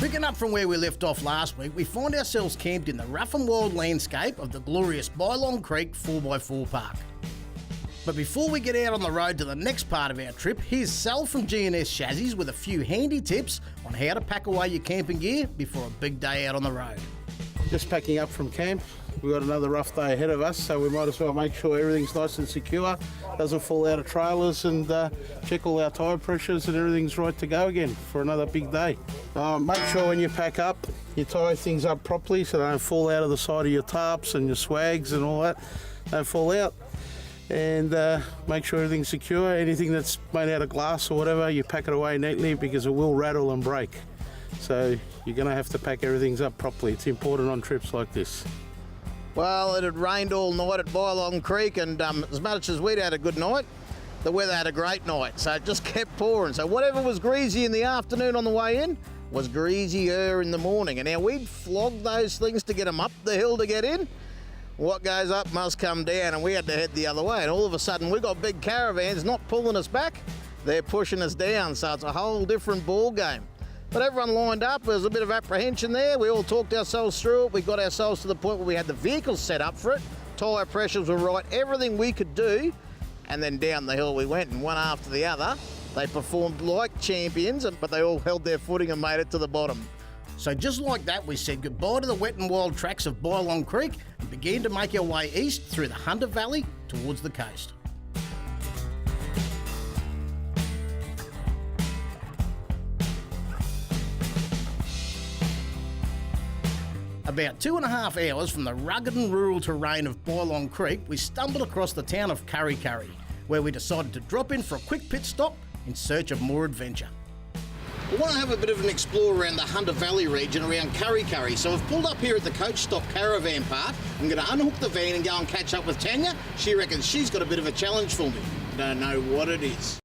Picking up from where we left off last week, we find ourselves camped in the rough and wild landscape of the glorious Bylong Creek 4x4 park. But before we get out on the road to the next part of our trip, here's Sal from G&S Chassis with a few handy tips on how to pack away your camping gear before a big day out on the road. Just packing up from camp. We've got another rough day ahead of us, so we might as well make sure everything's nice and secure, doesn't fall out of trailers, and check all our tyre pressures and everything's right to go again for another big day. Make sure when you pack up, you tie things up properly so they don't fall out of the side of your tarps and your swags and all that, don't fall out. And make sure everything's secure. Anything that's made out of glass or whatever, you pack it away neatly because it will rattle and break. So you're going to have to pack everything up properly. It's important on trips like this. Well, it had rained all night at Bylong Creek, and as much as we'd had a good night, the weather had a great night, so it just kept pouring. So whatever was greasy in the afternoon on the way in was greasier in the morning. And now we'd flog those things to get them up the hill to get in. What goes up must come down, and we had to head the other way. And all of a sudden, we got big caravans not pulling us back, they're pushing us down. So it's a whole different ball game. But everyone lined up, there was a bit of apprehension there. We all talked ourselves through it. We got ourselves to the point where we had the vehicles set up for it. Tyre pressures were right, everything we could do. And then down the hill we went, and one after the other, they performed like champions, but they all held their footing and made it to the bottom. So just like that, we said goodbye to the wet and wild tracks of Bylong Creek and began to make our way east through the Hunter Valley towards the coast. About 2.5 hours from the rugged and rural terrain of Bylong Creek, we stumbled across the town of Kurri Kurri, where we decided to drop in for a quick pit stop in search of more adventure. We want to have a bit of an explore around the Hunter Valley region around Kurri Kurri, so I've pulled up here at the coach stop caravan park. I'm going to unhook the van and go and catch up with Tanya. She reckons she's got a bit of a challenge for me. Don't know what it is.